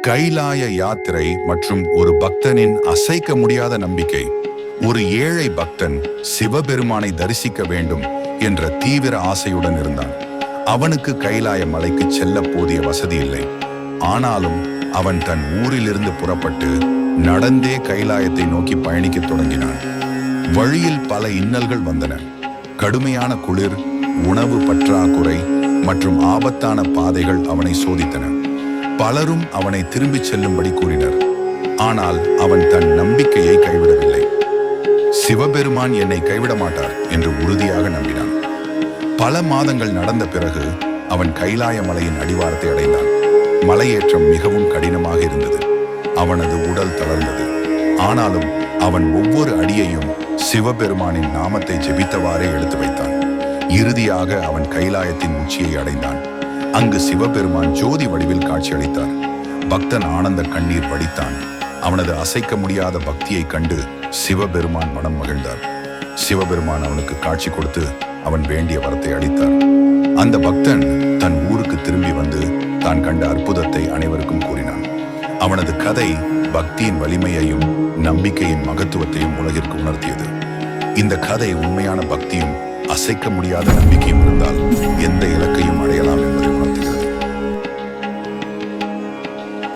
கைலாய யாத்திரை மற்றும் ஒரு பக்தனின் அசைக்க முடியாத நம்பிக்கை. ஒரு ஏழை பக்தன் சிவபெருமானை தரிசிக்க வேண்டும் என்ற தீவிர ஆசையுடன் இருந்தான். அவனுக்கு கைலாய மலைக்கு செல்ல போதிய வசதி இல்லை. ஆனாலும் அவன் தன் ஊரிலிருந்து புறப்பட்டு நடந்தே கைலாயத்தை நோக்கி பயணிக்கத் தொடங்கினான். வழியில் பல இன்னல்கள் வந்தன. கடுமையான குளிர், உணவு பற்றாக்குறை மற்றும் ஆபத்தான பாதைகள் அவனை சோதித்தன. பலரும் அவனை திரும்பிச் செல்லும்படி கூறினர். ஆனால் அவன் தன் நம்பிக்கையை கைவிடவில்லை. சிவபெருமான் என்னை கைவிட மாட்டார் என்று உறுதியாக நம்பினான். பல மாதங்கள் நடந்த பிறகு அவன் கைலாய மலையின் அடிவாரத்தை அடைந்தான். மலையேற்றம் மிகவும் கடினமாக இருந்தது. அவனது உடல் தளர்ந்தது. ஆனாலும் அவன் ஒவ்வொரு அடியையும் சிவபெருமானின் நாமத்தை ஜெபித்தவாறே எடுத்து வைத்தான். இறுதியாக அவன் கைலாயத்தின் உச்சியை அடைந்தான். அங்கு சிவபெருமான் ஜோதி வடிவில் காட்சியளித்தார். பக்தன் ஆனந்த கண்ணீர் வடித்தான். அவனது அசைக்க முடியாத பக்தியை கண்டு சிவபெருமான் மனம் மகிழ்ந்தார். சிவபெருமான் அவனுக்கு காட்சி கொடுத்து அவன் வேண்டிய வரத்தை அளித்தார். அந்த பக்தன் தன் ஊருக்கு திரும்பி வந்து தான் கண்ட அற்புதத்தை அனைவருக்கும் கூறினான். அவனது கதை பக்தியின் வலிமையையும் நம்பிக்கையின் மகத்துவத்தையும் உலகிற்கு உணர்த்தியது. இந்த கதை உண்மையான பக்தியும் அசைக்க முடியாத நம்பிக்கையும் இருந்தால் எந்த இலக்கையும் அடையலாம்.